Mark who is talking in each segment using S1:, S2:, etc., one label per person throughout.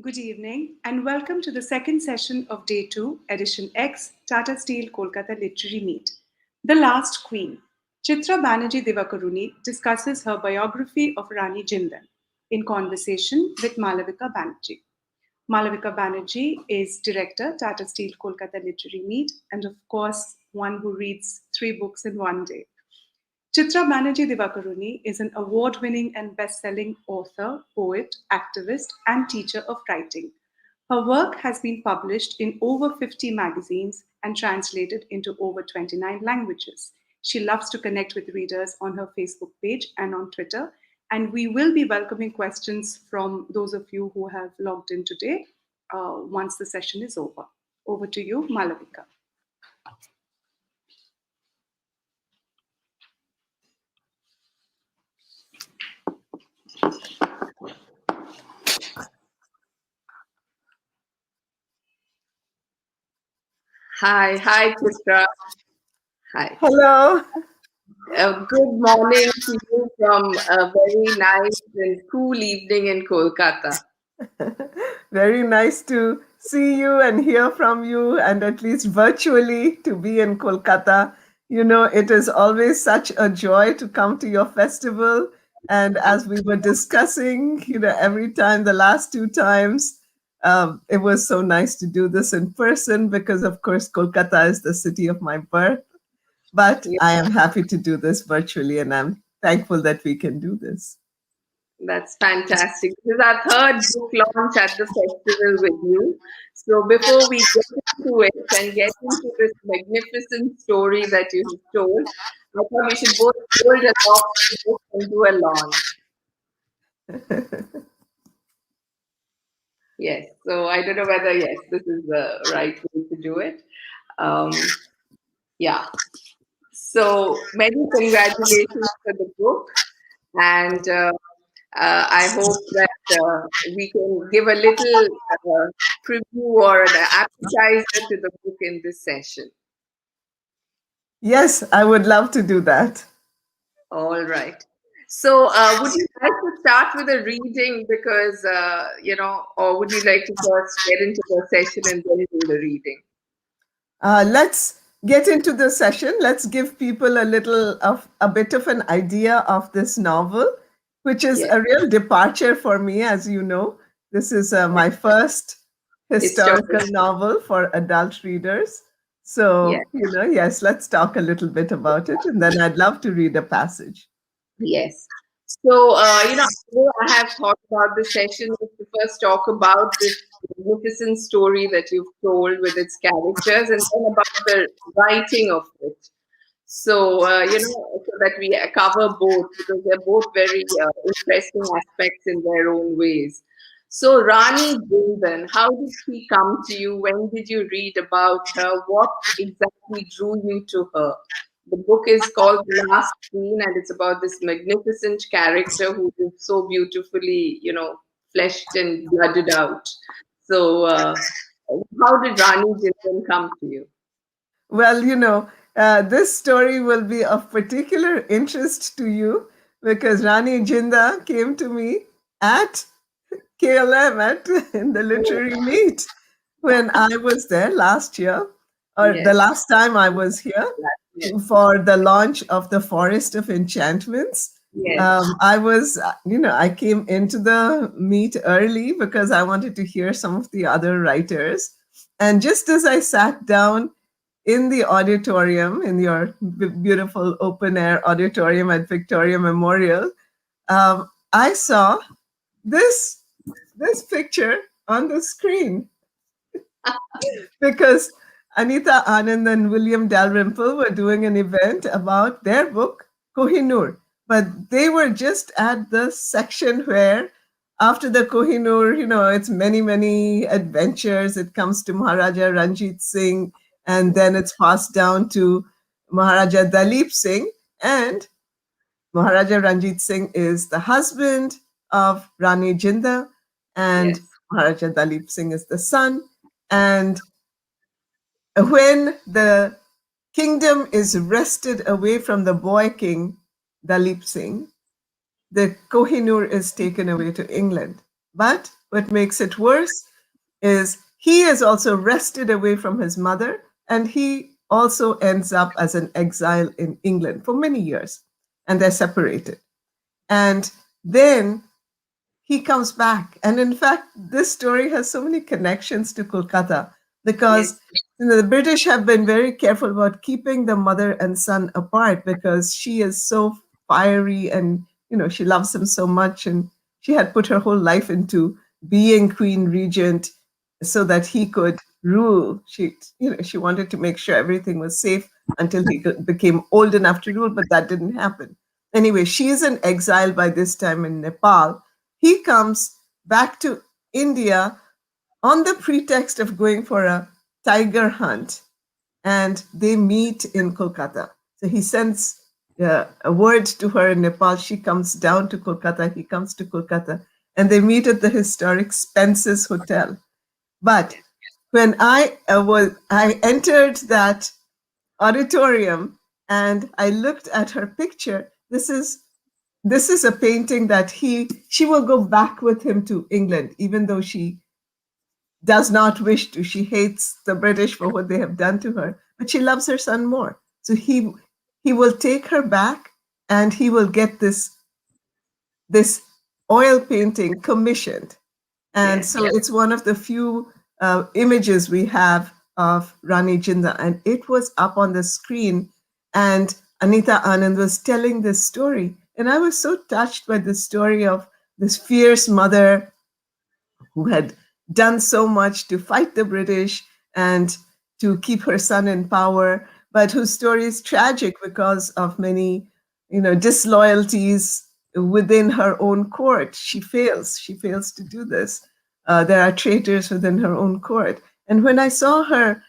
S1: Good evening and welcome to the second session of Day 2, Edition X, Tata Steel Kolkata Literary Meet. The Last Queen. Chitra Banerjee Divakaruni discusses her biography of Rani Jindan in conversation with Malavika Banerjee. Malavika Banerjee is director, Tata Steel Kolkata Literary Meet, and of course, one who reads 3 books in one day. Chitra Banerjee Divakaruni is an award winning and best selling author, poet, activist, and teacher of writing. Her work has been published in over 50 magazines and translated into over 29 languages. She loves to connect with readers on her Facebook page and on Twitter, and we will be welcoming questions from those of you who have logged in today once the session is over. Over to you, Malavika.
S2: Hi, Chitra. Hi.
S3: Hello.
S2: Good morning to you from a very nice and cool evening in Kolkata.
S3: Very nice to see you and hear from you, and at least virtually to be in Kolkata. You know, it is always such a joy to come to your festival. And as we were discussing, every time, the last 2 times, it was so nice to do this in person because, of course, Kolkata is the city of my birth. But I am happy to do this virtually, and I'm thankful that we can do this.
S2: That's fantastic. This is our third book launch at the festival with you. So before we get into it and get into this magnificent story that you have told, I thought we should both hold a loft book and do a launch. Yes. So I don't know whether, yes, this is the right way to do it. Yeah. So many congratulations for the book. And I hope that we can give a little preview or an appetizer to the book in this session.
S3: Yes, I would love to do that.
S2: All right. So, would you like to start with a reading because, or would you like to first get into the session and then do the reading?
S3: Let's get into the session. Let's give people a bit of an idea of this novel, which is a real departure for me, as you know. This is my first historical novel for adult readers. So, yes, let's talk a little bit about it, and then I'd love to read a passage.
S2: Yes. So, I have thought about the session is to first talk about this magnificent story that you've told with its characters and then about the writing of it. So, so that we cover both because they're both very interesting aspects in their own ways. So, Rani Jindan, how did she come to you? When did you read about her? What exactly drew you to her? The book is called The Last Queen, and it's about this magnificent character who is so beautifully, fleshed and blooded out. So, how did Rani Jindan come to you?
S3: Well, this story will be of particular interest to you because Rani Jinda came to me at KLM in the literary meet when I was there last year, or the last time I was here for the launch of The Forest of Enchantments. I was, I came into the meet early because I wanted to hear some of the other writers. And just as I sat down in the auditorium, in your beautiful open air auditorium at Victoria Memorial, I saw this picture on the screen because Anita Anand and William Dalrymple were doing an event about their book, Kohinoor. But they were just at the section where, after the Kohinoor, it's many, many adventures. It comes to Maharaja Ranjit Singh, and then it's passed down to Maharaja Dalip Singh. And Maharaja Ranjit Singh is the husband of Rani Jinda, and Maharaja Dalip Singh is the son. And when the kingdom is wrested away from the boy king, Dalip Singh, the Kohinoor is taken away to England. But what makes it worse is he is also wrested away from his mother, and he also ends up as an exile in England for many years, and they're separated. And then he comes back. And in fact, this story has so many connections to Kolkata
S2: Yes.
S3: because the British have been very careful about keeping the mother and son apart because she is so fiery and she loves him so much, and she had put her whole life into being queen regent so that he could rule. She wanted to make sure everything was safe until he became old enough to rule, but that didn't happen. Anyway, she is in exile by this time in Nepal. He comes back to India on the pretext of going for a tiger hunt, and they meet in Kolkata. So he sends a word to her in Nepal. She comes down to Kolkata. He comes to Kolkata, and they meet at the historic Spence's Hotel. But when I entered that auditorium and I looked at her picture. This is a painting that she will go back with him to England, even though she does not wish to. She hates the British for what they have done to her, but she loves her son more. So he will take her back, and he will get this oil painting commissioned. And
S2: Yes.
S3: so it's one of the few images we have of Rani Jindan, and it was up on the screen. And Anita Anand was telling this story, and I was so touched by the story of this fierce mother who had done so much to fight the British and to keep her son in power, but whose story is tragic because of many, disloyalties within her own court. She fails. She fails to do this. There are traitors within her own court. And when I saw her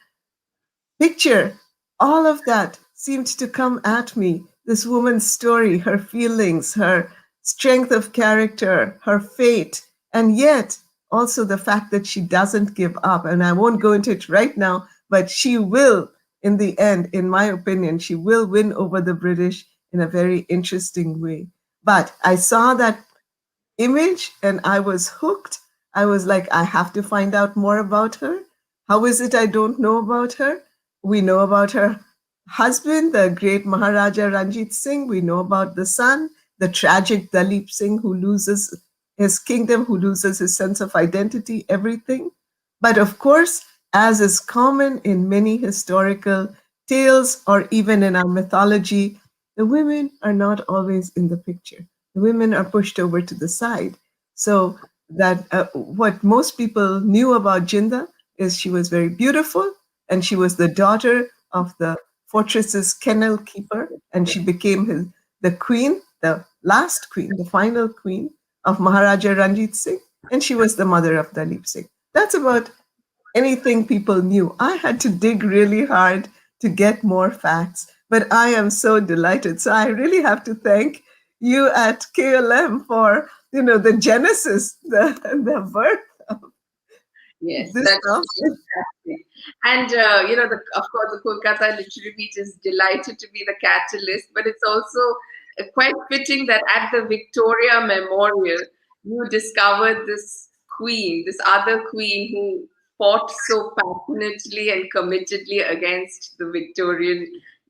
S3: picture, all of that seemed to come at me. This woman's story, her feelings, her strength of character, her fate, and yet also the fact that she doesn't give up. And I won't go into it right now, but she will, in the end, in my opinion, she will win over the British in a very interesting way. But I saw that image and I was hooked. I was like, I have to find out more about her. How is it I don't know about her? We know about her husband, the great Maharaja Ranjit Singh. We know about the son, the tragic Dalip Singh, who loses his kingdom, who loses his sense of identity, everything. But of course, as is common in many historical tales or even in our mythology, the women are not always in the picture. The women are pushed over to the side. So that what most people knew about Jinda is she was very beautiful, and she was the daughter of the fortress's kennel keeper, and she became the queen, the last queen, the final queen of Maharaja Ranjit Singh, and she was the mother of Dalip Singh. That's about anything people knew. I had to dig really hard to get more facts, but I am so delighted. So I really have to thank you at KLM for the genesis, the birth of
S2: Yes,
S3: this
S2: that's
S3: topic.
S2: fantastic. And of course, the Kolkata Literary Meet is delighted to be the catalyst, but it's also quite fitting that at the Victoria Memorial, you discovered this queen, this other queen who fought so passionately and committedly against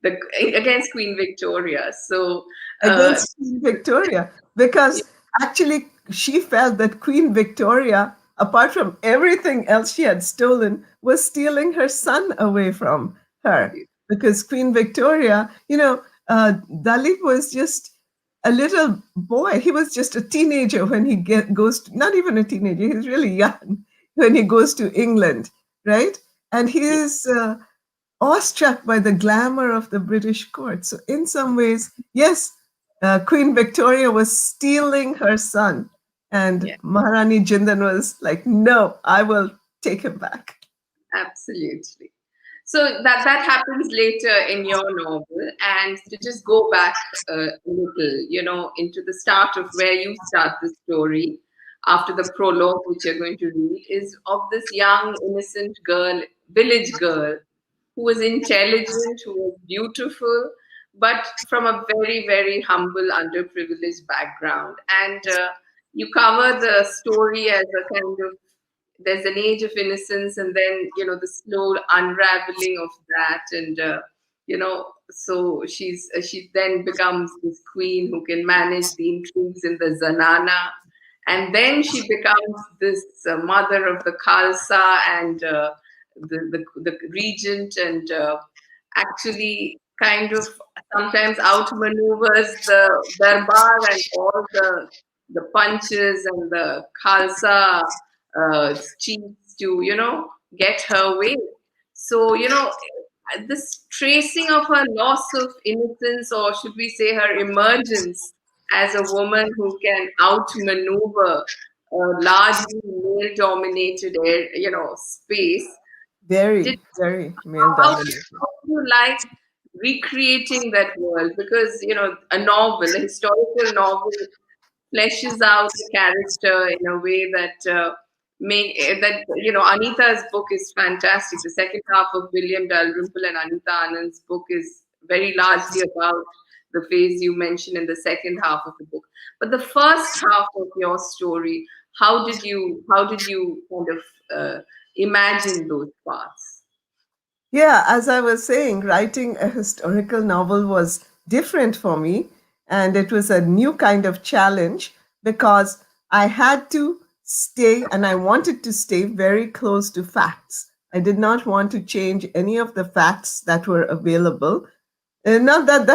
S2: against Queen Victoria. So, uh,
S3: Against Queen Victoria, because actually she felt that Queen Victoria, apart from everything else she had stolen, was stealing her son away from her. Because Queen Victoria, Dalip was just a little boy. He was just a teenager when goes to, not even a teenager, he's really young when he goes to England, right? And he is awestruck by the glamour of the British court. So, in some ways, yes, Queen Victoria was stealing her son, and
S2: yeah.
S3: Maharani Jindan was like, "No, I will take him back."
S2: Absolutely. So that happens later in your novel, and to just go back a little, into the start of where you start the story after the prologue, which you're going to read, is of this young innocent girl, village girl, who was intelligent, who was beautiful, but from a very, very humble, underprivileged background. And you cover the story as a kind of, there's an age of innocence, and then the slow unraveling of that, and so she then becomes this queen who can manage the intrigues in the zanana, and then she becomes this mother of the Khalsa, and the regent, and actually kind of sometimes outmaneuvers the darbar and all the punches and the Khalsa chiefs to get her way. So this tracing of her loss of innocence, or should we say her emergence as a woman who can outmaneuver a largely male-dominated space. Did
S3: Very, very male
S2: how
S3: dominated.
S2: do you like recreating that world? Because a novel, a historical novel, fleshes out the character in a way that Anita's book is fantastic. The second half of William Dalrymple and Anita Anand's book is very largely about the phase you mentioned in the second half of the book. But the first half of your story, how did you kind of imagine those parts?
S3: Yeah, as I was saying, writing a historical novel was different for me, and it was a new kind of challenge because I had to stay and I wanted to stay very close to facts. I did not want to change any of the facts that were available. Not that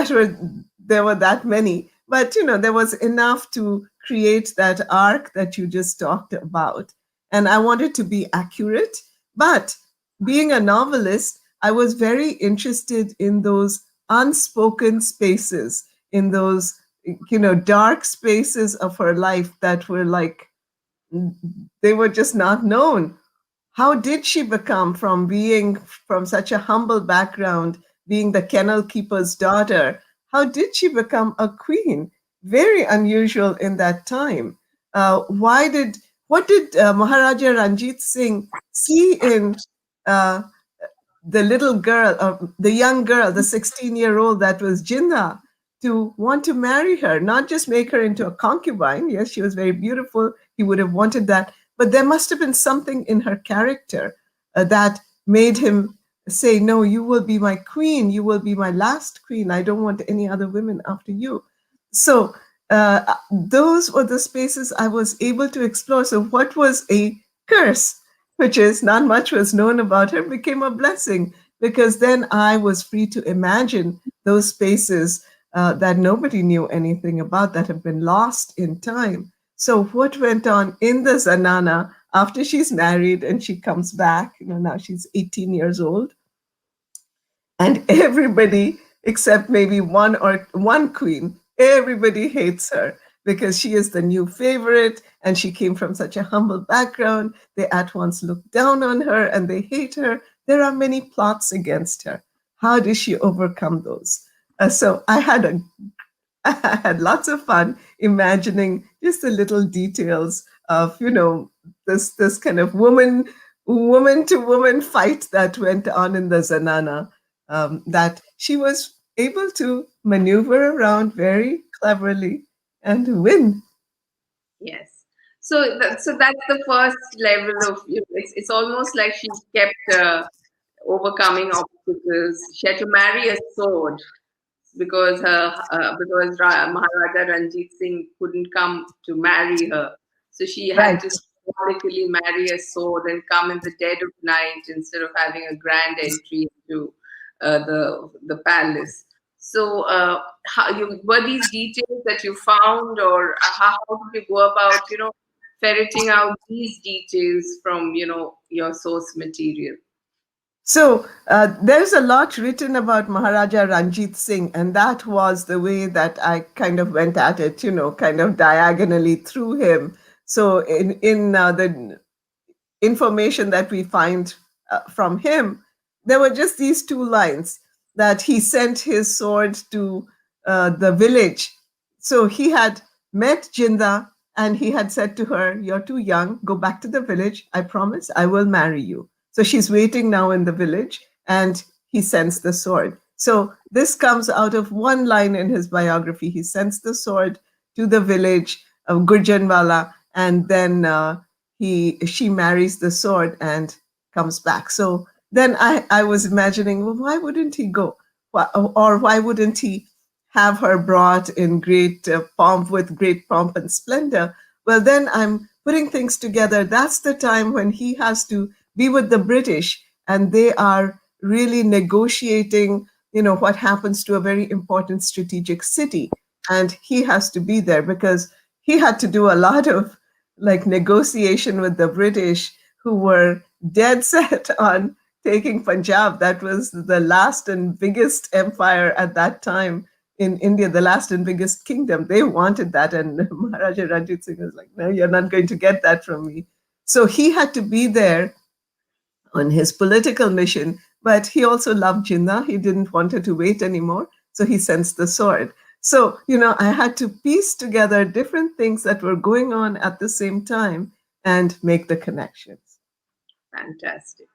S3: there were that many, but there was enough to create that arc that you just talked about. And I wanted to be accurate, but being a novelist, I was very interested in those unspoken spaces, in those dark spaces of her life that were like they were just not known. How did she become from being from such a humble background, being the kennel keeper's daughter? How did she become a queen? Very unusual in that time. What did Maharaja Ranjit Singh see in uh, the little girl, the young girl, the 16-year-old that was Jinnah, to want to marry her, not just make her into a concubine? Yes, she was very beautiful. He would have wanted that. But there must have been something in her character that made him say, no, you will be my queen. You will be my last queen. I don't want any other women after you. So those were the spaces I was able to explore. So what was a curse, which is not much was known about her, became a blessing, because then I was free to imagine those spaces that nobody knew anything about, that have been lost in time. So what went on in the Zanana after she's married and she comes back, now she's 18 years old, and everybody except maybe one queen, everybody hates her because she is the new favorite and she came from such a humble background. They at once look down on her and they hate her. There are many plots against her. How does she overcome those? So I had lots of fun imagining just the little details of this kind of woman to woman fight that went on in the Zanana, that she was able to maneuver around very cleverly and win.
S2: Yes. So that's the first level of, it's almost like she kept overcoming obstacles. She had to marry a sword because Maharaja Ranjit Singh couldn't come to marry her. So she had
S3: Right.
S2: to symbolically marry a sword and come in the dead of night instead of having a grand entry into the palace. So, were these details that you found, or how did you go about, ferreting out these details from, your source material?
S3: So there's a lot written about Maharaja Ranjit Singh, and that was the way that I kind of went at it, kind of diagonally through him. So in the information that we find from him, there were just these two lines that he sent his sword to the village. So he had met Jinda and he had said to her, "You're too young, go back to the village. I promise I will marry you." So she's waiting now in the village and he sends the sword. So this comes out of one line in his biography. He sends the sword to the village Gurjanwala, and then she marries the sword and comes back. So then I was imagining, well, why wouldn't he go? Or why wouldn't he have her brought in great pomp, with great pomp and splendor? Well, then I'm putting things together. That's the time when he has to be with the British, and they are really negotiating, what happens to a very important strategic city. And he has to be there because he had to do a lot of like negotiation with the British, who were dead set on taking Punjab. That was the last and biggest empire at that time in India, the last and biggest kingdom. They wanted that. And Maharaja Ranjit Singh was like, no, you're not going to get that from me. So he had to be there on his political mission, but he also loved Jinnah. He didn't want her to wait anymore. So he sends the sword. So, I had to piece together different things that were going on at the same time and make the connections.
S2: Fantastic.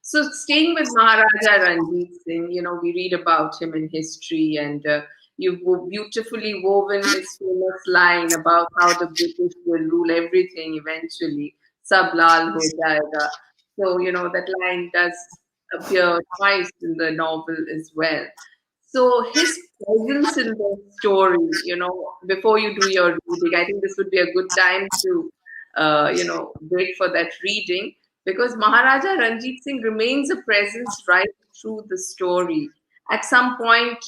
S2: So, staying with Maharaja Ranjit Singh, we read about him in history, and you've beautifully woven his famous line about how the British will rule everything eventually. Sab lal ho jayega. So, that line does appear twice in the novel as well. So, his presence in the story, before you do your reading, I think this would be a good time to, wait for that reading, because Maharaja Ranjit Singh remains a presence right through the story. At some point,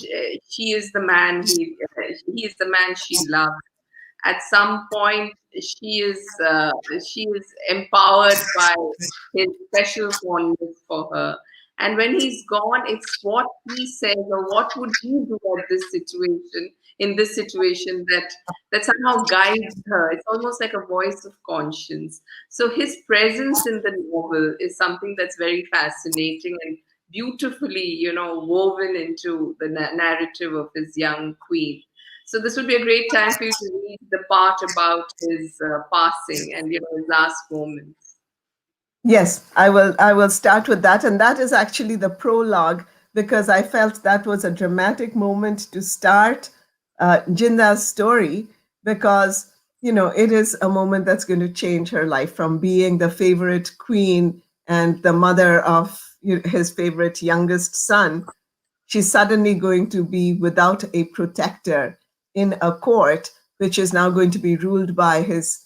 S2: she is the man he is the man she loves. At some point, she is empowered by his special fondness for her. And when he's gone, it's what he says or what would he do at this situation, in this situation, that somehow guides her. It's almost like a voice of conscience. So his presence in the novel is something that's very fascinating and beautifully, woven into the narrative of his young queen. So this would be a great time for you to read the part about his passing and his last moments.
S3: Yes, I will start with that, and that is actually the prologue, because I felt that was a dramatic moment to start Jinda's story, because it is a moment that's going to change her life from being the favorite queen and the mother of his favorite youngest son. She's suddenly going to be without a protector in a court, which is now going to be ruled by his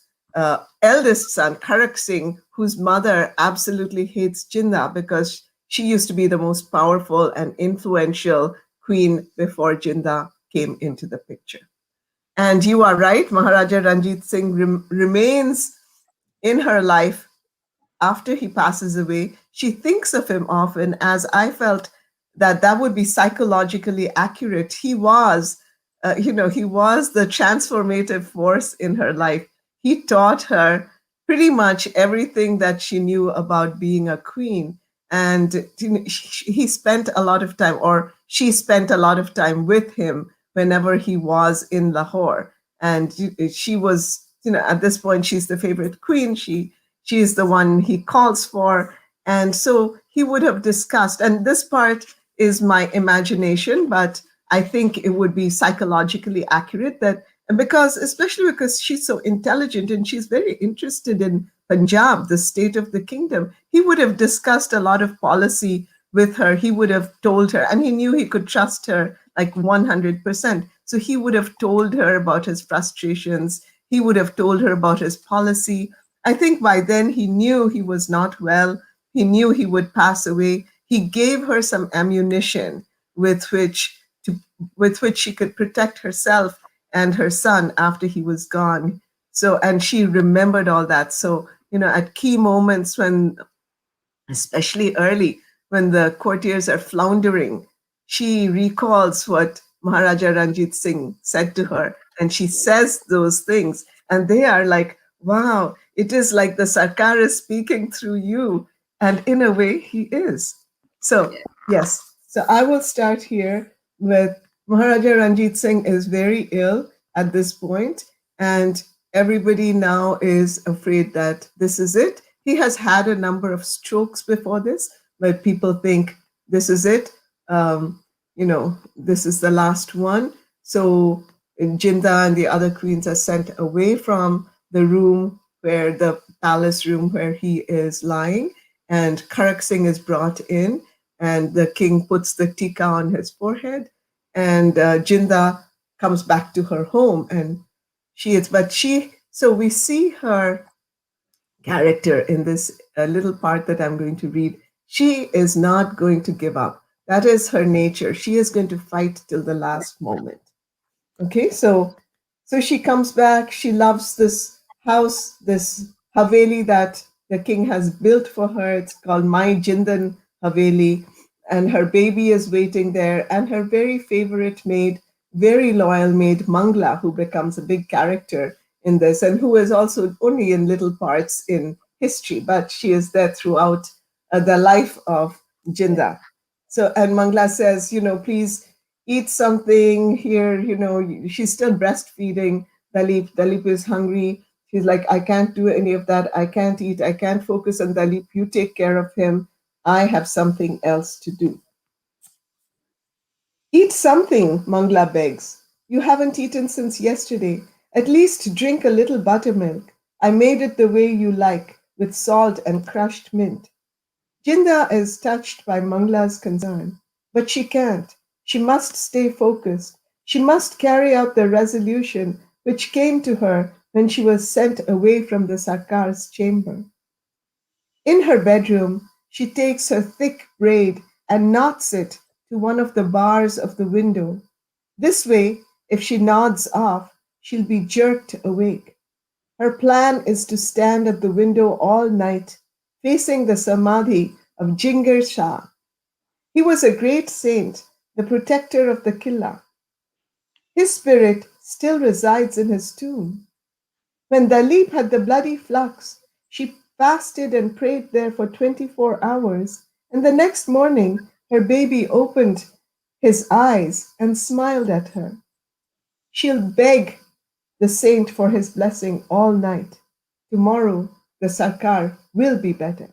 S3: eldest son, Karak Singh, whose mother absolutely hates Jinda because she used to be the most powerful and influential queen before Jinda came into the picture. And you are right, Maharaja Ranjit Singh remains in her life after he passes away. She thinks of him often, as I felt that would be psychologically accurate. He was the transformative force in her life. He taught her pretty much everything that she knew about being a queen. And he spent a lot of time, or she spent a lot of time with him whenever he was in Lahore. And she was, at this point, she's the favorite queen. She is the one he calls for. And so he would have discussed, and this part is my imagination, but I think it would be psychologically accurate, that especially because she's so intelligent and she's very interested in Punjab, the state of the kingdom, he would have discussed a lot of policy with her. He would have told her, and he knew he could trust her like 100%. So he would have told her about his frustrations. He would have told her about his policy. I think by then he knew he was not well. He knew he would pass away. He gave her some ammunition with which she could protect herself and her son after he was gone. So, and she remembered all that. So, at key moments, when, especially early, when the courtiers are floundering, she recalls what Maharaja Ranjit Singh said to her, and she says those things, and they are like, wow, it is like the Sarkar is speaking through you. And in a way, he is. So, yes. So I will start here with Maharaja Ranjit Singh is very ill at this point, and everybody now is afraid that this is it. He has had a number of strokes before this, but people think this is it. This is the last one. So Jinda and the other queens are sent away from the room where the palace room where he is lying, and Karak Singh is brought in, and the king puts the tika on his forehead, and Jinda comes back to her home, and so we see her character in this little part that I'm going to read. She is not going to give up. That is her nature. She is going to fight till the last moment. Okay, so she comes back. She loves this house, this haveli that the king has built for her. It's called My Jindan Haveli, and her baby is waiting there, and her very favorite maid, very loyal maid Mangla, who becomes a big character in this, and who is also only in little parts in history, but she is there throughout the life of Jinda. So, and Mangla says, please eat something here. She's still breastfeeding Dalip. Dalip is hungry. She's like, I can't do any of that. I can't eat. I can't focus on Dalip. You take care of him. I have something else to do. Eat something, Mangla begs. You haven't eaten since yesterday. At least drink a little buttermilk. I made it the way you like, with salt and crushed mint. Jinda is touched by Mangla's concern, but she can't. She must stay focused. She must carry out the resolution which came to her when she was sent away from the Sarkar's chamber. In her bedroom, she takes her thick braid and knots it to one of the bars of the window. This way, if she nods off, she'll be jerked awake. Her plan is to stand at the window all night, facing the samadhi of Jingir Shah. He was a great saint, the protector of the Killa. His spirit still resides in his tomb. When Dalip had the bloody flux, she fasted and prayed there for 24 hours, and the next morning her baby opened his eyes and smiled at her. She'll beg the saint for his blessing all night. Tomorrow the Sarkar will be better.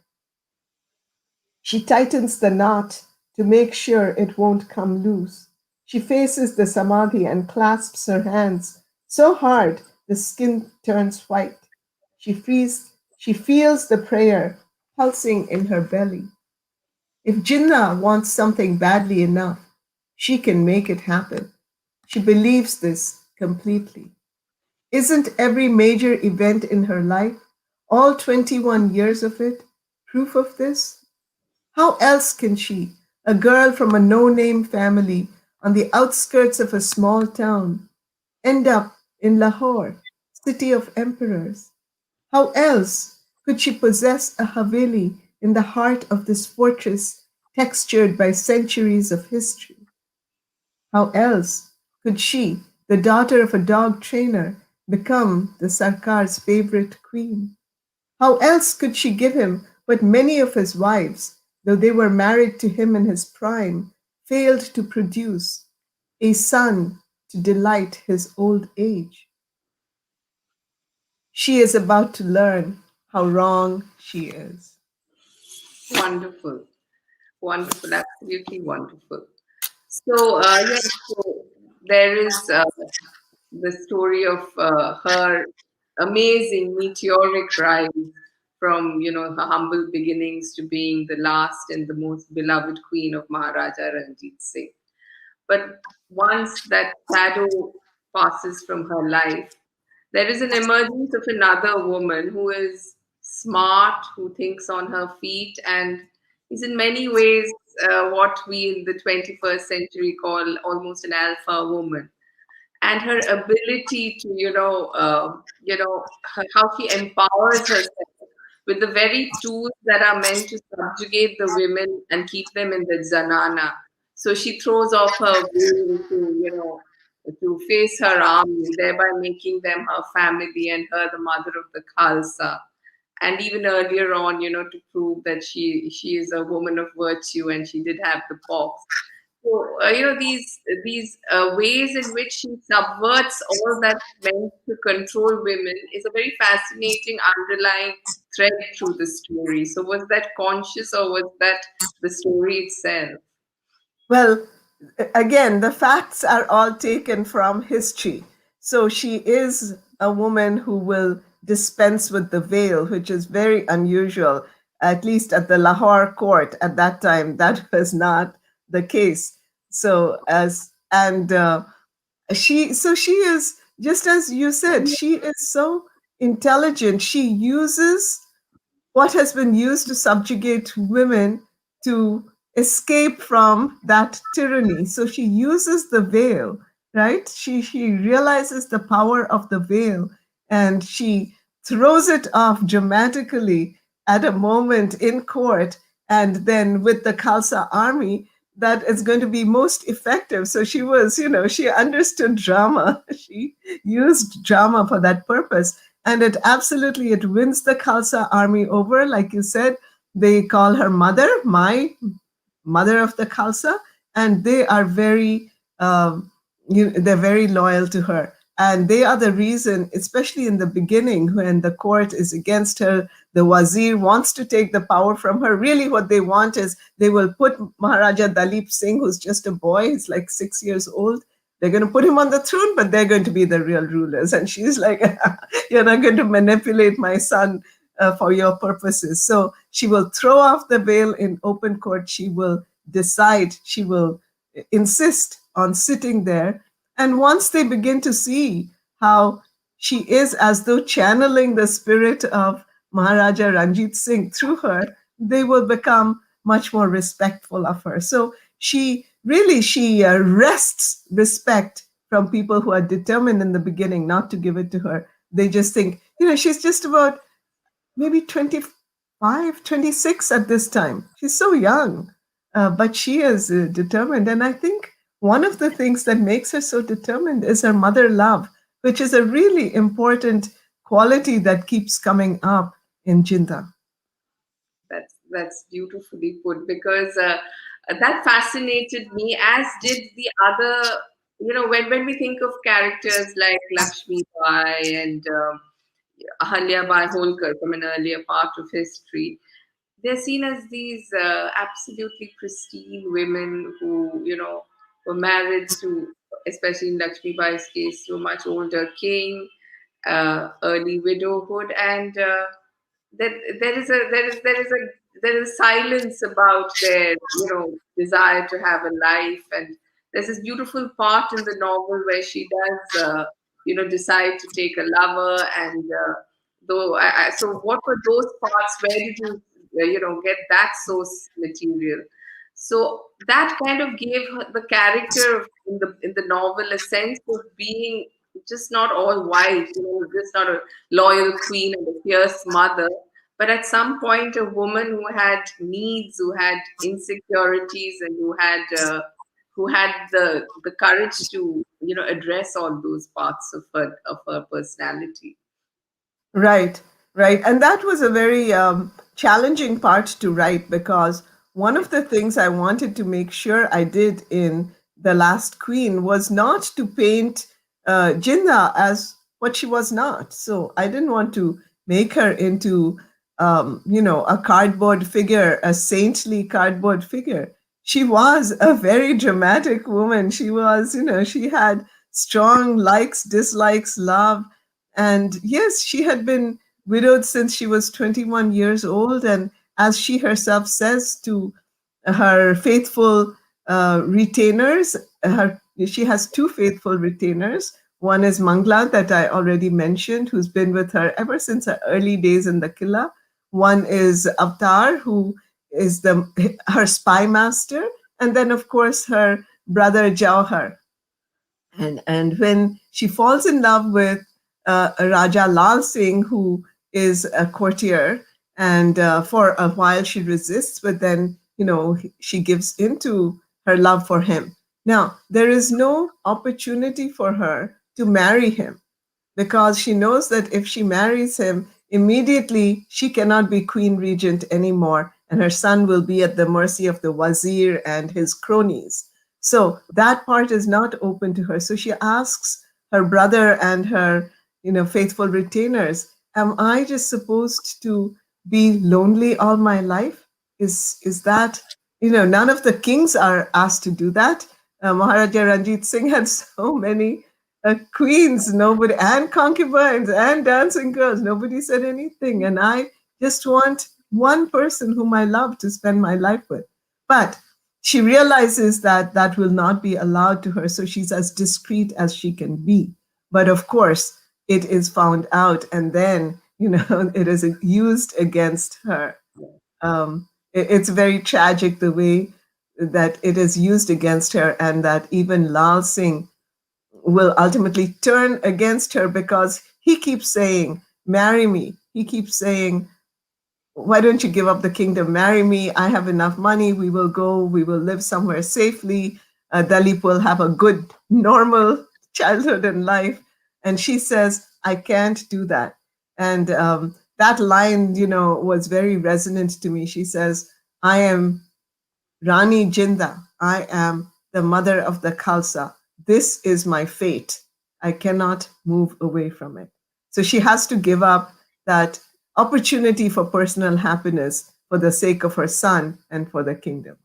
S3: She tightens the knot to make sure it won't come loose. She faces the samadhi and clasps her hands so hard the skin turns white. She feels the prayer pulsing in her belly. If Jinnah wants something badly enough, she can make it happen. She believes this completely. Isn't every major event in her life, all 21 years of it, proof of this? How else can she, a girl from a no name family on the outskirts of a small town, end up in Lahore, city of emperors? How else could she possess a haveli in the heart of this fortress textured by centuries of history? How else could she, the daughter of a dog trainer, become the Sarkar's favorite queen? How else could she give him what many of his wives, though they were married to him in his prime, failed to produce, a son to delight his old age? She is about to learn how wrong she is.
S2: Wonderful, wonderful, absolutely wonderful. So, yes, so there is the story of her amazing meteoric rise from, her humble beginnings to being the last and the most beloved queen of Maharaja Ranjit Singh. But once that shadow passes from her life, there is an emergence of another woman who is smart, who thinks on her feet, and is in many ways what we in the 21st century call almost an alpha woman. And her ability to, how she empowers herself with the very tools that are meant to subjugate the women and keep them in the zanana. So she throws off her veil to face her army, thereby making them her family and her the mother of the Khalsa. And even earlier on, to prove that she is a woman of virtue and she did have the pox. So, these ways in which she subverts all that's meant to control women is a very fascinating underlying thread through the story. So, was that conscious or was that the story itself?
S3: Well, again, the facts are all taken from history. So she is a woman who will dispense with the veil, which is very unusual, at least at the Lahore court at that time. That was not the case. So as and she is, just as you said, she is so intelligent. She uses what has been used to subjugate women to escape from that tyranny. So she uses the veil, right? She realizes the power of the veil, and she throws it off dramatically at a moment in court, and then with the Khalsa army, that is going to be most effective. So she was, she understood drama. She used drama for that purpose, and it wins the Khalsa army over. Like you said, they call her mother, my mother of the Khalsa, and they are they're very loyal to her. And they are the reason, especially in the beginning when the court is against her, the wazir wants to take the power from her. Really, what they want is they will put Maharaja Dalip Singh, who's just a boy, he's like 6 years old. They're going to put him on the throne, but they're going to be the real rulers. And she's like, you're not going to manipulate my son for your purposes. So she will throw off the veil in open court. She will decide, she will insist on sitting there. And once they begin to see how she is as though channeling the spirit of Maharaja Ranjit Singh through her, they will become much more respectful of her. So she wrests respect from people who are determined in the beginning not to give it to her. They just think, she's just about maybe 25, 26 at this time. She's so young, but she is determined. And I think one of the things that makes her so determined is her mother love, which is a really important quality that keeps coming up in Jindan.
S2: That's beautifully put, because that fascinated me, as did the other. When we think of characters like Lakshmi Bai and Ahalya Bai Holkar from an earlier part of history, they're seen as these absolutely pristine women who, were married to, especially in Lakshmi Bai's case, to a much older king, early widowhood, and that there is silence about their desire to have a life. And there's this beautiful part in the novel where she does decide to take a lover, and so what were those parts? Where did you get that source material? So that kind of gave the character in the novel a sense of being just not all white, just not a loyal queen and a fierce mother, but at some point a woman who had needs, who had insecurities, and who had the courage to address all those parts of her personality.
S3: Right, right. And that was a very challenging part to write, because one of the things I wanted to make sure I did in The Last Queen was not to paint Jinda as what she was not. So I didn't want to make her into, a cardboard figure, a saintly cardboard figure. She was a very dramatic woman. She was, she had strong likes, dislikes, love, and yes, she had been widowed since she was 21 years old. And as she herself says to her faithful retainers, she has two faithful retainers. One is Mangla, that I already mentioned, who's been with her ever since her early days in the Killa. One is Avtar, who is her spy master. And then, of course, her brother Jauhar. And when she falls in love with Raja Lal Singh, who is a courtier, and for a while she resists, but then she gives into her love for him. Now there is no opportunity for her to marry him, because she knows that if she marries him, immediately she cannot be queen regent anymore, and her son will be at the mercy of the wazir and his cronies. So that part is not open to her. So she asks her brother and her, faithful retainers, am I just supposed to be lonely all my life? Is that, none of the kings are asked to do that. Maharaja Ranjit Singh had so many queens, nobody, and concubines and dancing girls, nobody said anything. And I just want one person whom I love to spend my life with. But she realizes that that will not be allowed to her. So she's as discreet as she can be. But of course, it is found out. And then, it is used against her. It's very tragic the way that it is used against her, and that even Lal Singh will ultimately turn against her because he keeps saying, marry me. He keeps saying, why don't you give up the kingdom? Marry me. I have enough money. We will go. We will live somewhere safely. Dalip will have a good, normal childhood and life. And she says, I can't do that. And that line, was very resonant to me. She says, I am Rani Jinda. I am the mother of the Khalsa. This is my fate. I cannot move away from it. So she has to give up that opportunity for personal happiness for the sake of her son and for the kingdom.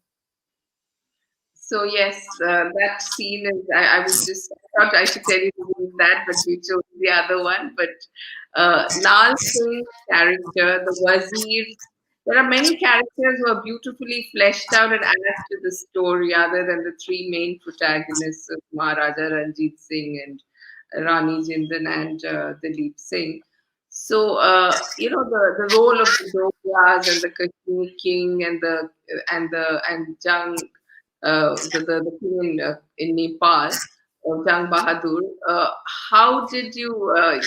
S2: So yes, that scene is. I was just I thought I should tell you to use that, but you chose the other one. But Lal Singh's character, the Wazir. There are many characters who are beautifully fleshed out and add to the story, other than the three main protagonists of Maharaja Ranjit Singh and Rani Jindan and Dalip Singh. So the role of the Dogras and the Kashmir King and Jung the king in Nepal, Jang Bahadur. How did you, were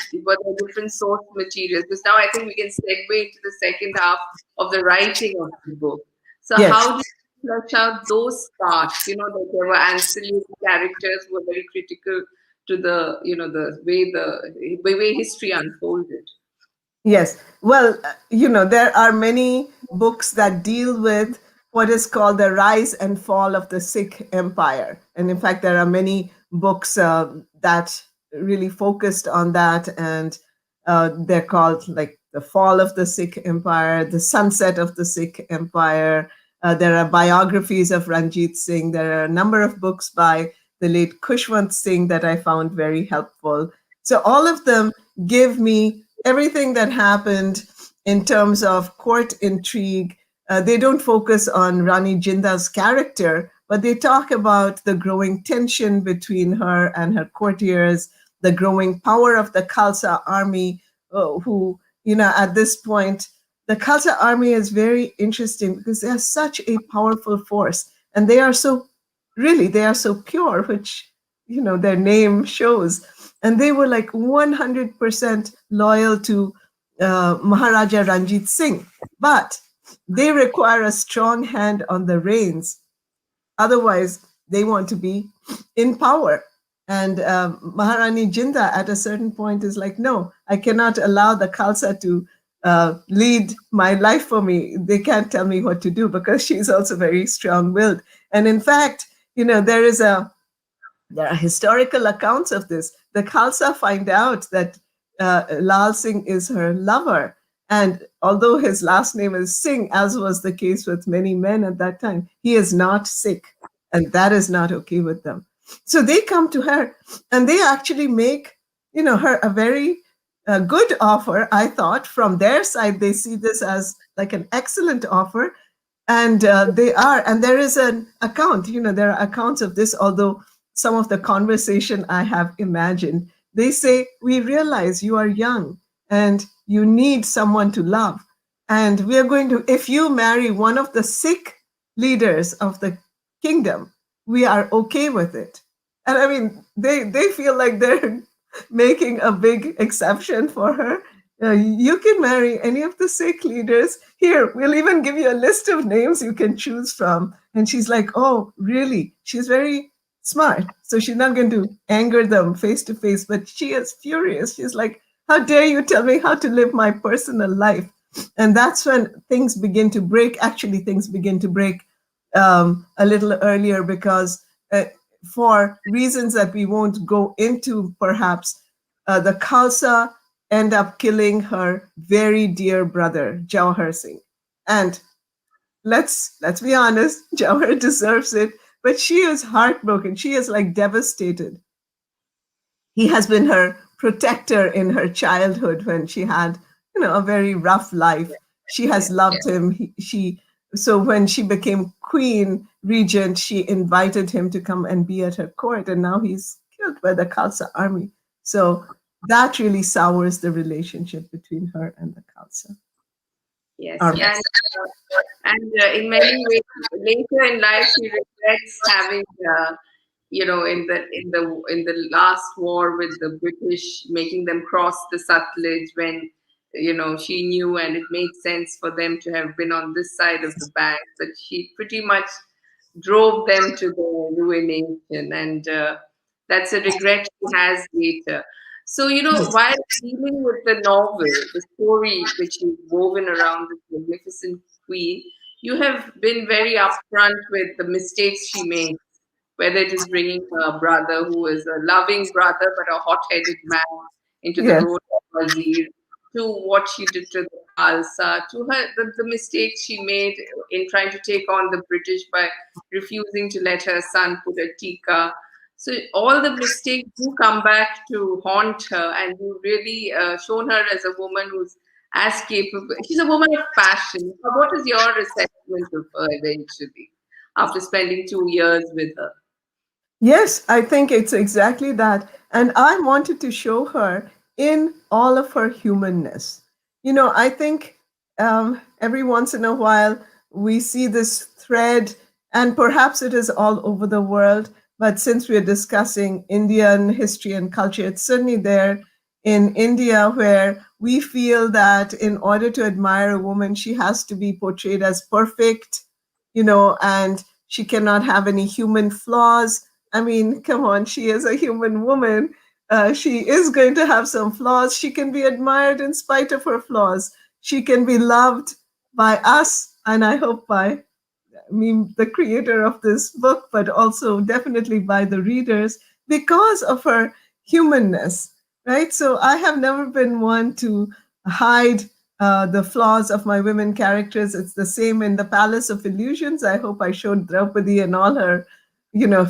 S2: there different source materials? Because now I think we can segue into the second half of the writing of the book. So
S3: Yes.
S2: how did you flesh out those parts? That there were ancillary characters who were very critical to the way history unfolded.
S3: Yes. Well, there are many books that deal with what is called the rise and fall of the Sikh empire. And in fact, there are many books that really focused on that. And they're called like The Fall of the Sikh Empire, The Sunset of the Sikh Empire. There are biographies of Ranjit Singh. There are a number of books by the late Khushwant Singh that I found very helpful. So all of them give me everything that happened in terms of court intrigue. They don't focus on Rani Jinda's character, but they talk about the growing tension between her and her courtiers, the growing power of the Khalsa army, who, at this point, the Khalsa army is very interesting because they are such a powerful force, and they are so pure, which, their name shows. And they were like 100% loyal to Maharaja Ranjit Singh. But they require a strong hand on the reins. Otherwise, they want to be in power. And Maharani Jinda at a certain point is like, no, I cannot allow the Khalsa to lead my life for me. They can't tell me what to do, because she's also very strong willed. And in fact, there are historical accounts of this. The Khalsa find out that Lal Singh is her lover. And although his last name is Singh, as was the case with many men at that time, he is not Sikh. And that is not okay with them. So they come to her and they actually make, her a very good offer. I thought from their side, they see this as like an excellent offer. And and there is an account, there are accounts of this, although some of the conversation I have imagined. They say, we realize you are young and you need someone to love. And we are going to, if you marry one of the Sikh leaders of the kingdom, we are okay with it. And I mean, they feel like they're making a big exception for her. You can marry any of the Sikh leaders. Here, we'll even give you a list of names you can choose from. And she's like, oh, really? She's very smart. So she's not going to anger them face to face, but she is furious. She's like, how dare you tell me how to live my personal life? And that's when things begin to break. Actually, things begin to break a little earlier, because for reasons that we won't go into, perhaps, the Khalsa end up killing her very dear brother, Jawahar Singh. And let's be honest, Jawahar deserves it, but she is heartbroken. She is like devastated. he has been her protector in her childhood when she had, a very rough life. She has
S2: Yes.
S3: loved him. So when she became queen regent, she invited him to come and be at her court, and now he's killed by the Khalsa army. So that really sours the relationship between her and the Khalsa
S2: Yes,
S3: army.
S2: and in many ways, later in life, she regrets having, in the last war with the British, making them cross the Sutlej when, she knew and it made sense for them to have been on this side of the bank, but she pretty much drove them to the ruination, and that's a regret she has later. So, while dealing with the novel, the story which is woven around this magnificent queen, you have been very upfront with the mistakes she made, whether it is bringing her brother, who is a loving brother but a hot-headed man, into the
S3: Yes.
S2: role of Wazir, to what she did to the Khalsa, to the mistakes she made in trying to take on the British by refusing to let her son put a tika. So all the mistakes do come back to haunt her, and you really shown her as a woman who's as capable. She's a woman of passion. What is your assessment of her eventually after spending 2 years with her?
S3: Yes, I think it's exactly that. And I wanted to show her in all of her humanness. I think every once in a while we see this thread, and perhaps it is all over the world. But since we're discussing Indian history and culture, it's certainly there in India, where we feel that in order to admire a woman, she has to be portrayed as perfect, and she cannot have any human flaws. I mean, come on, she is a human woman. She is going to have some flaws. She can be admired in spite of her flaws. She can be loved by us, and I hope by me, the creator of this book, but also definitely by the readers because of her humanness, right? So I have never been one to hide the flaws of my women characters. It's the same in the Palace of Illusions. I hope I showed Draupadi and all her, you know,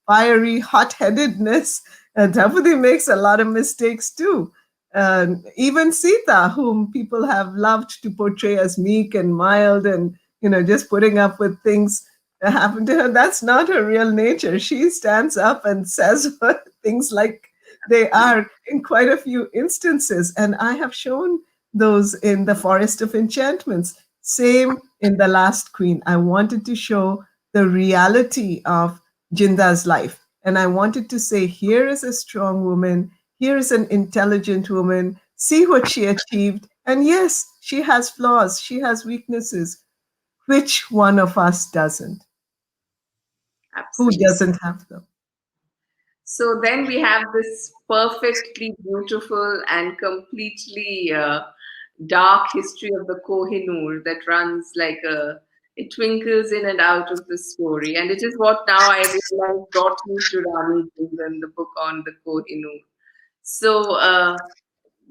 S3: fiery hot-headedness. Draupadi makes a lot of mistakes too. Even Sita, whom people have loved to portray as meek and mild and just putting up with things that happen to her. That's not her real nature. She stands up and says things like they are in quite a few instances. And I have shown those in The Forest of Enchantments. Same in The Last Queen. I wanted to show the reality of Jinda's life. And I wanted to say, here is a strong woman. Here is an intelligent woman. See what she achieved. And yes, she has flaws. She has weaknesses. Which one of us doesn't? Who
S2: Absolutely.
S3: doesn't have them?
S2: So then we have this perfectly beautiful and completely dark history of the Kohinoor that runs like it twinkles in and out of the story. And it is what now I realize brought me to Rani Jindan, the book on the Kohinoor. So,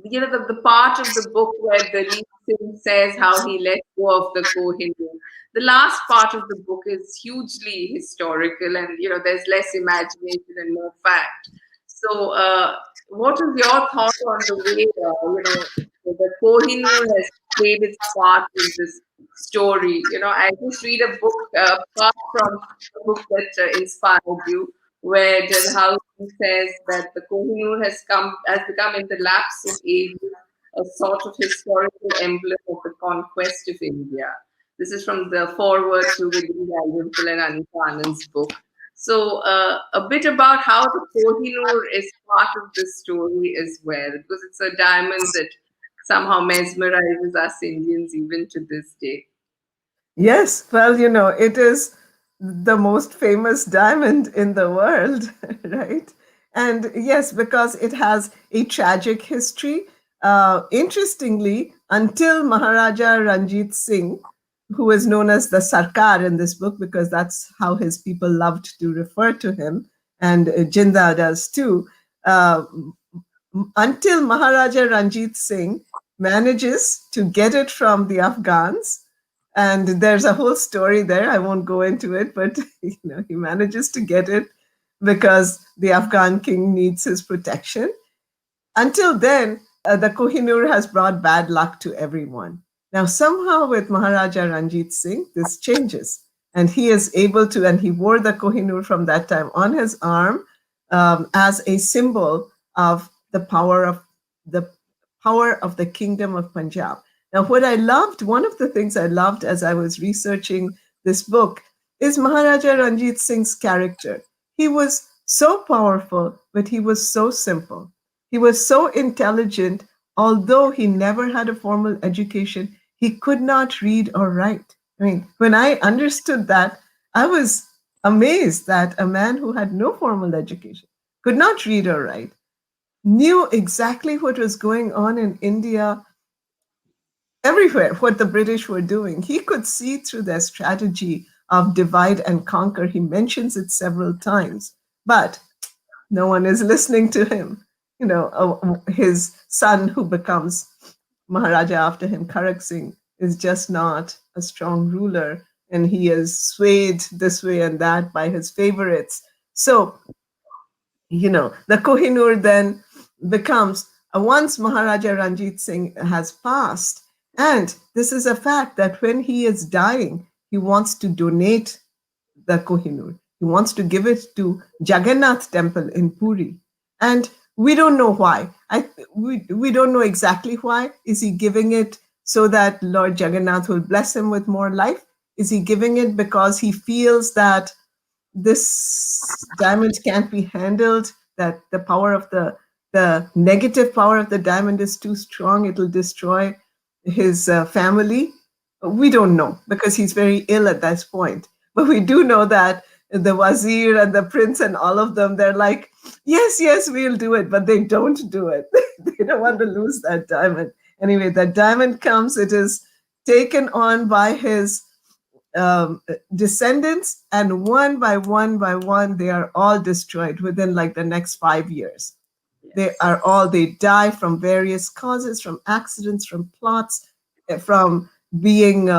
S2: the part of the book where Dalit Singh says how he let go of the Kohinoor. The last part of the book is hugely historical, and there's less imagination and more fact. So, what is your thought on the way the Kohinoor has played its part in this story? I just read a book apart from the book that inspired you, where Dalhousie says that the Kohinoor has become in the lapse of ages a sort of historical emblem of the conquest of India. This is from the foreword to Vidhi Dalrymple and Anita Anand's book. So, a bit about how the Kohinoor is part of this story as well, because it's a diamond that somehow mesmerizes us Indians even to this day.
S3: Yes, well, it is the most famous diamond in the world, right? And yes, because it has a tragic history. Interestingly, until Maharaja Ranjit Singh, who is known as the Sarkar in this book, because that's how his people loved to refer to him, and Jinda does too. Uh, until Maharaja Ranjit Singh manages to get it from the Afghans. And there's a whole story there. I won't go into it, but he manages to get it. because the Afghan king needs his protection. Until then, the Kohinoor has brought bad luck to everyone. Now, somehow with Maharaja Ranjit Singh, this changes. And he is able to, and he wore the Kohinoor from that time on his arm as a symbol of the power of the kingdom of Punjab. Now, what I loved, one of the things I loved as I was researching this book is Maharaja Ranjit Singh's character. He was so powerful, but he was so simple. He was so intelligent, although he never had a formal education, he could not read or write. I mean, when I understood that, I was amazed that a man who had no formal education, could not read or write, knew exactly what was going on in India, everywhere, what the British were doing. He could see through their strategy of divide and conquer. He mentions it several times, but no one is listening to him. His son, who becomes Maharaja after him, Karak Singh, is just not a strong ruler, and he is swayed this way and that by his favorites. So, the Kohinoor then becomes, once Maharaja Ranjit Singh has passed, and this is a fact that when he is dying, he wants to donate the Kohinoor. He wants to give it to Jagannath Temple in Puri. And we don't know why. We don't know exactly why. Is he giving it so that Lord Jagannath will bless him with more life? Is he giving it because he feels that this diamond can't be handled, that the power of the negative power of the diamond is too strong, it'll destroy his family? We don't know, because he's very ill at this point. But we do know that the wazir and the prince and all of them, they're like, yes, yes, we'll do it, but they don't do it. They don't want to lose that diamond. Anyway, that diamond comes, it is taken on by his descendants, and one by one, they are all destroyed within like the next 5 years. They die from various causes, from accidents, from plots, from being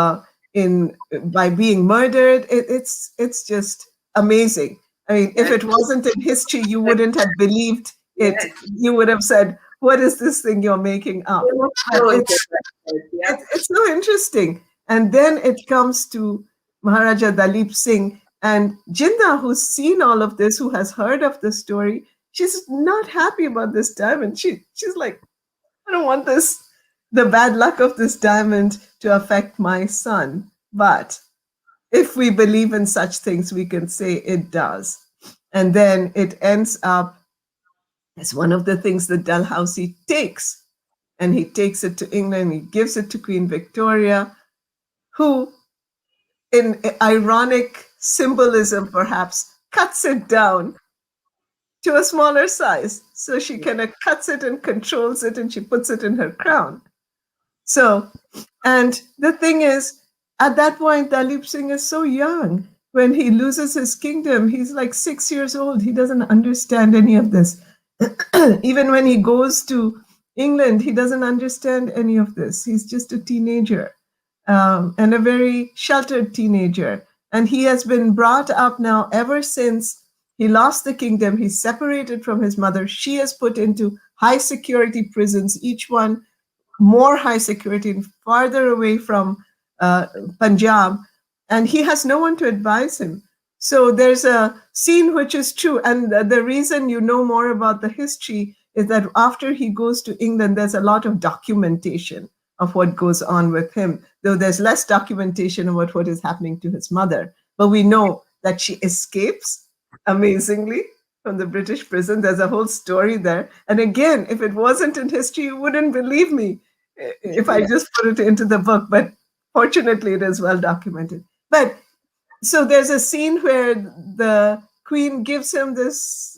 S3: in by being murdered. It's just amazing. I mean, if it wasn't in history, you wouldn't have believed it.
S2: Yes.
S3: You would have said, "What is this thing you're making up?"
S2: They were
S3: But
S2: so
S3: it's
S2: interested, yeah.
S3: it's so interesting. And then it comes to Maharaja Dalip Singh and Jinda, who's seen all of this, who has heard of the story. She's not happy about this diamond. She's like, I don't want the bad luck of this diamond to affect my son. But if we believe in such things, we can say it does. And then it ends up as one of the things that Dalhousie takes. And he takes it to England, he gives it to Queen Victoria, who, in ironic symbolism perhaps, cuts it down to a smaller size. So she kind of cuts it and controls it, and she puts it in her crown. So, and the thing is, at that point, Dalip Singh is so young. When he loses his kingdom, he's like 6 years old. He doesn't understand any of this. Even when he goes to England, he doesn't understand any of this. He's just a teenager, and a very sheltered teenager. And he has been brought up now ever since he lost the kingdom. He's separated from his mother. She is put into high security prisons, each one more high security and farther away from uh, Punjab. And he has no one to advise him. So there's a scene which is true. And the reason you know more about the history is that after he goes to England, there's a lot of documentation of what goes on with him, though there's less documentation about what is happening to his mother. But we know that she escapes amazingly from the British prison. There's a whole story there. And again, if it wasn't in history, you wouldn't believe me if I just put it into the book. But fortunately, it is well documented. But so there's a scene where the queen gives him this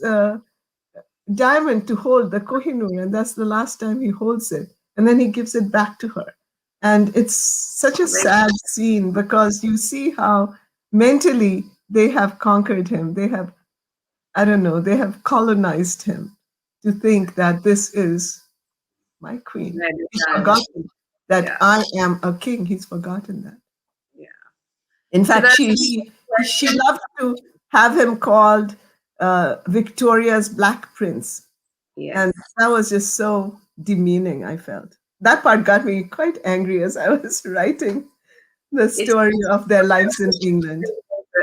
S3: diamond to hold, the Kohinoor, and that's the last time he holds it. And then he gives it back to her. And it's such a sad scene, because you see how mentally they have conquered him. They have, I don't know, they have colonized him to think that this is my queen. He's forgotten that I am a king. He's forgotten that.
S2: Yeah.
S3: In
S2: So
S3: fact,
S2: that's
S3: she loved to have him called Victoria's Black Prince. And
S2: Yes.
S3: that was just so demeaning, I felt. That part got me quite angry as I was writing the
S2: It's
S3: story of their lives in England.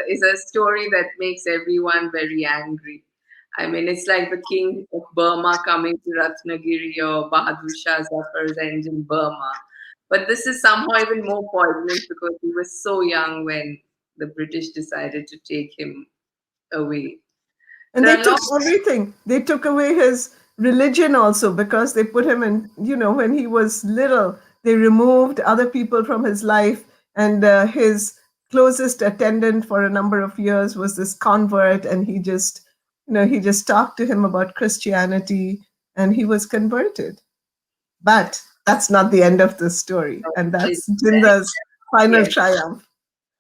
S2: is a story that makes everyone very angry. I mean, it's like the king of Burma coming to Ratnagiri or Bahadur Shah Zafar's end in Burma. But this is somehow even more poignant because he was so young when the British decided to take him away.
S3: And
S2: There
S3: they
S2: are
S3: took
S2: lots.
S3: everything. They took away his religion also because they put him in, when he was little, they removed other people from his life. And his closest attendant for a number of years was this convert. And he just talked to him about Christianity and he was converted. But that's not the end of the story. And
S2: It's
S3: that's Jinda's final
S2: yes.
S3: triumph.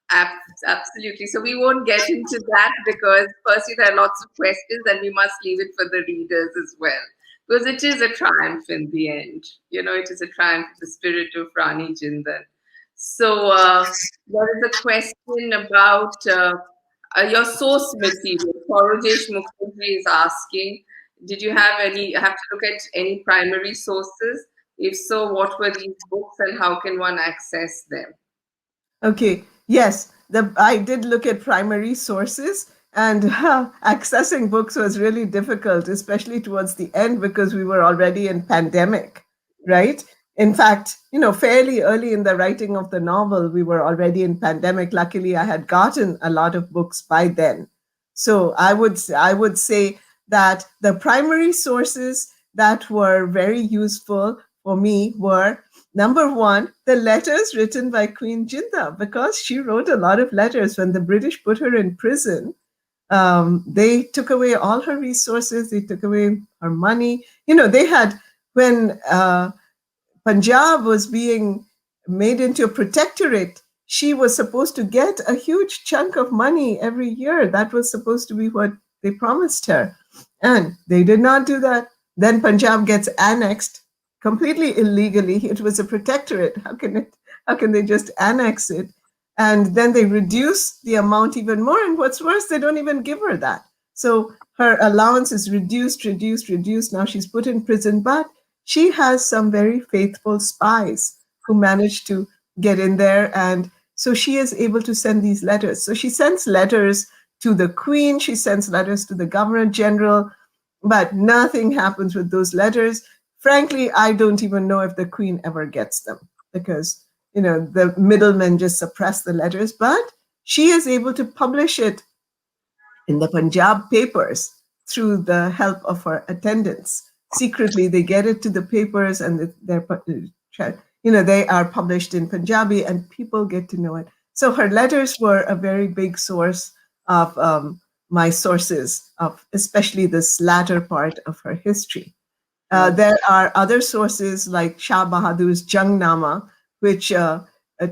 S2: Absolutely. So we won't get into that because firstly there are lots of questions and we must leave it for the readers as well. Because it is a triumph in the end. You know, it is a triumph of the spirit of Rani Jindan. So there is a question about your source material. Saurojesh Mukherjee is asking, did you have to look at any primary sources? If so, what were these books and how can one access them?
S3: Okay, yes, I did look at primary sources, and accessing books was really difficult, especially towards the end because we were already in pandemic, right? In fact, fairly early in the writing of the novel, we were already in pandemic. Luckily, I had gotten a lot of books by then. So I would say that the primary sources that were very useful for me were number one, the letters written by Queen Jinda, because she wrote a lot of letters when the British put her in prison. They took away all her resources, they took away her money. They had, when Punjab was being made into a protectorate, she was supposed to get a huge chunk of money every year. That was supposed to be what they promised her. And they did not do that. Then Punjab gets annexed completely illegally. It was a protectorate. How can they just annex it? And then they reduce the amount even more. And what's worse, they don't even give her that. So her allowance is reduced, reduced, reduced. Now she's put in prison. But she has some very faithful spies who manage to get in there. And so she is able to send these letters. So she sends letters to the queen, she sends letters to the governor general, but nothing happens with those letters. Frankly, I don't even know if the queen ever gets them because, the middlemen just suppress the letters, but she is able to publish it in the Punjab papers through the help of her attendants. Secretly, they get it to the papers, and they are published in Punjabi, and people get to know it. So her letters were a very big source of my sources of, especially this latter part of her history. There are other sources like Shah Bahadur's Jangnama, which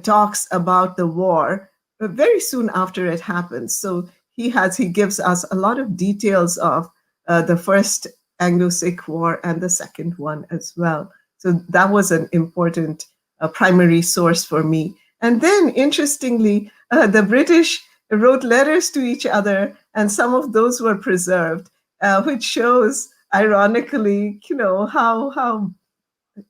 S3: talks about the war very soon after it happens. So he gives us a lot of details of the first Anglo-Sikh War and the second one as well. So that was an important primary source for me. And then, interestingly, the British wrote letters to each other, and some of those were preserved, which shows, ironically, how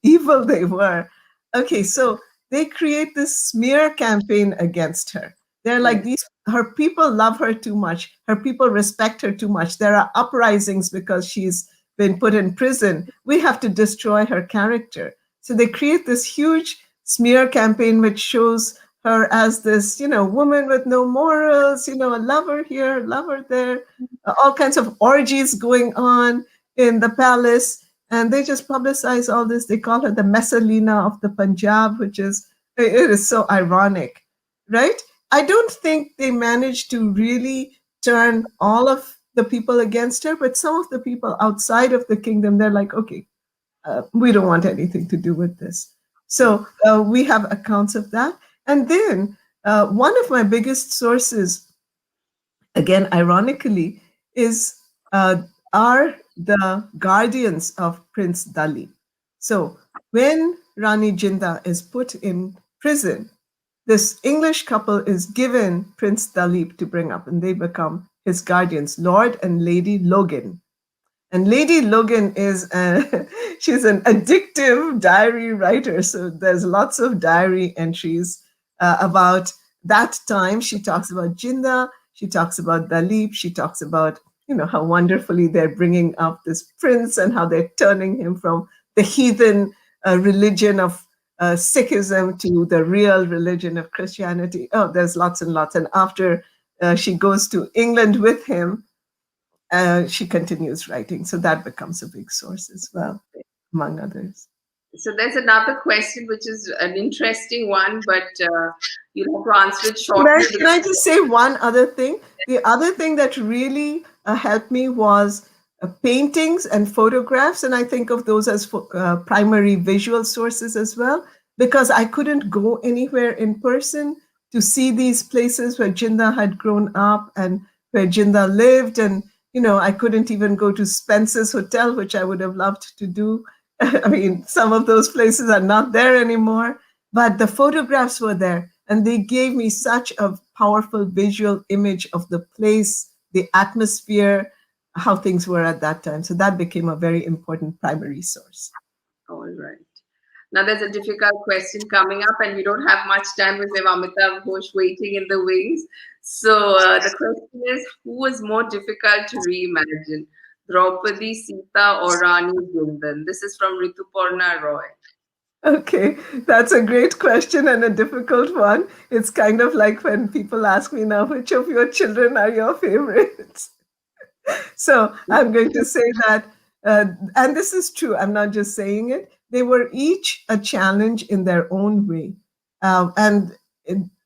S3: evil they were. Okay, so they create this smear campaign against her. They're like,
S2: Yes.
S3: these, her people love her too much. Her people respect her too much. There are uprisings because she's been put in prison. We have to destroy her character. So they create this huge smear campaign which shows her as this, woman with no morals, a lover here, lover there, all kinds of orgies going on in the palace, and they just publicize all this. They call her the Messalina of the Punjab, it is so ironic, right? I don't think they managed to really turn all of the people against her, but some of the people outside of the kingdom, they're like, okay, we don't want anything to do with this. So we have accounts of that. And then one of my biggest sources, again, ironically, is are the guardians of Prince Dalip. So when Rani Jinda is put in prison, this English couple is given Prince Dalip to bring up, and they become his guardians, Lord and Lady Logan. And Lady Logan is she's an addictive diary writer. So there's lots of diary entries about that time. She talks about Jinda. She talks about Dalip. She talks about how wonderfully they're bringing up this prince and how they're turning him from the heathen religion of Sikhism to the real religion of Christianity. Oh, there's lots and lots. And after she goes to England with him, she continues writing. So that becomes a big source as well, among others.
S2: So there's another question, which is an interesting one, but you'll have to answer it shortly.
S3: Can I just say one other thing? The other thing that really helped me was paintings and photographs. And I think of those as primary visual sources as well, because I couldn't go anywhere in person to see these places where Jinda had grown up and where Jinda lived. And, I couldn't even go to Spencer's Hotel, which I would have loved to do. I mean, some of those places are not there anymore, but the photographs were there. And they gave me such a powerful visual image of the place, the atmosphere, how things were at that time. So that became a very important primary source.
S2: All right. Now there's a difficult question coming up, and we don't have much time with Amitav Ghosh waiting in the wings. So the question is, who was more difficult to reimagine, Draupadi, Sita, or Rani Jindan? This is from Rituparna Roy.
S3: Okay, that's a great question and a difficult one. It's kind of like when people ask me now, which of your children are your favorites? So I'm going to say that, and this is true, I'm not just saying it, they were each a challenge in their own way. And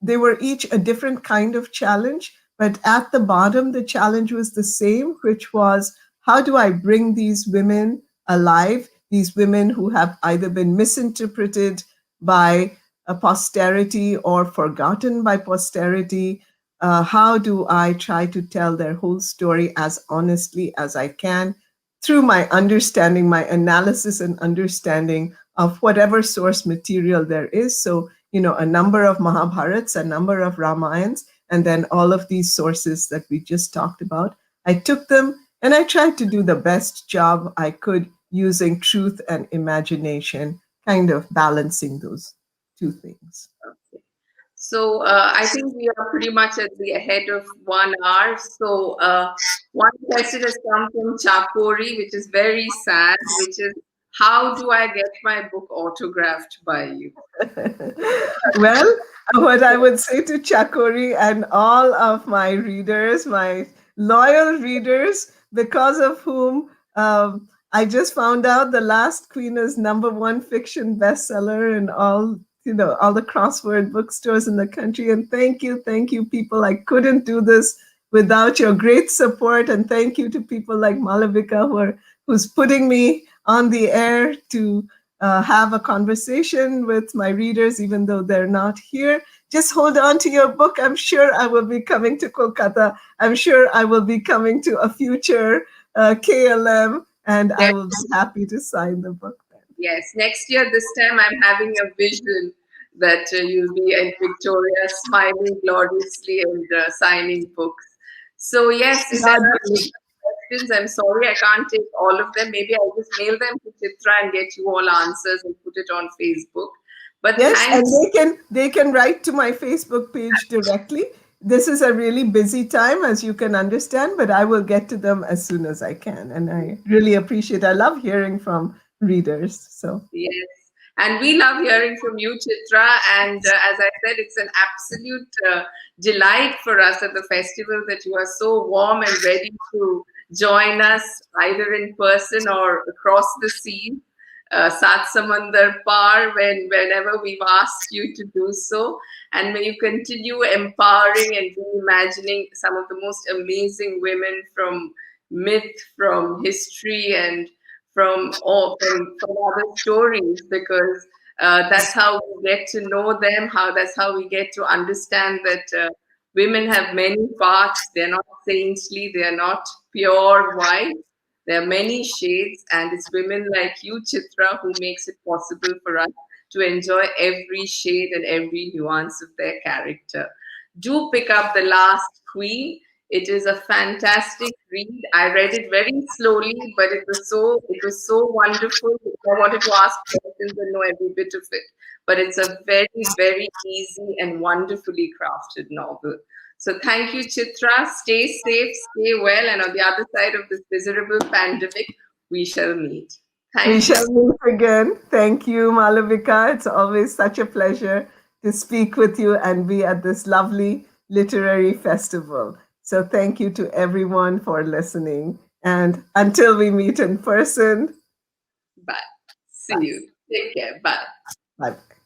S3: they were each a different kind of challenge, but at the bottom, the challenge was the same, which was, how do I bring these women alive, these women who have either been misinterpreted by a posterity or forgotten by posterity? How do I try to tell their whole story as honestly as I can through my understanding, my analysis and understanding of whatever source material there is? So, a number of Mahabharats, a number of Ramayans, and then all of these sources that we just talked about. I took them and I tried to do the best job I could using truth and imagination, kind of balancing those two things.
S2: Okay. So I think we are pretty much at the ahead of 1 hour. So one question has come from Chakori, which is very sad, which is, how do I get my book autographed by you?
S3: Well, what I would say to Chakori and all of my readers, my loyal readers, because of whom I just found out The Last Queen is #1 fiction bestseller in all the crossword bookstores in the country. And thank you, people. I couldn't do this without your great support. And thank you to people like Malavika who's putting me on the air to have a conversation with my readers, even though they're not here. Just hold on to your book. I'm sure I will be coming to Kolkata. I'm sure I will be coming to a future KLM, and I will be happy to sign the book then.
S2: Yes, next year, this time, I'm having a vision that you'll be in Victoria, smiling gloriously and signing books. So yes, if there are questions, I'm sorry I can't take all of them. Maybe I'll just mail them to Chitra and get you all answers and put it on Facebook. But
S3: yes,
S2: thanks.
S3: And they can write to my Facebook page directly. This is a really busy time, as you can understand, but I will get to them as soon as I can. And I really appreciate, I love hearing from readers. So
S2: yes. And we love hearing from you, Chitra. And as I said, it's an absolute delight for us at the festival that you are so warm and ready to join us either in person or across the sea. Sat Samandar Par, whenever we've asked you to do so. And may you continue empowering and reimagining some of the most amazing women from myth, from history, and from other stories, because that's how we get to know them. That's how we get to understand that women have many parts. They're not saintly. They're not pure white. There are many shades, and it's women like you, Chitra, who makes it possible for us to enjoy every shade and every nuance of their character. Do pick up The Last Queen. It is a fantastic read. I read it very slowly, but it was so wonderful. I wanted to ask questions and know every bit of it. But it's a very, very easy and wonderfully crafted novel. So thank you, Chitra. Stay safe, stay well, and on the other side of this miserable pandemic, we shall meet.
S3: We
S2: Thank you.
S3: shall meet again. Thank you, Malavika. It's always such a pleasure to speak with you and be at this lovely literary festival. So, thank you to everyone for listening. And until we meet in person,
S2: Bye. See
S3: bye.
S2: you. Take care. Bye.
S3: Bye.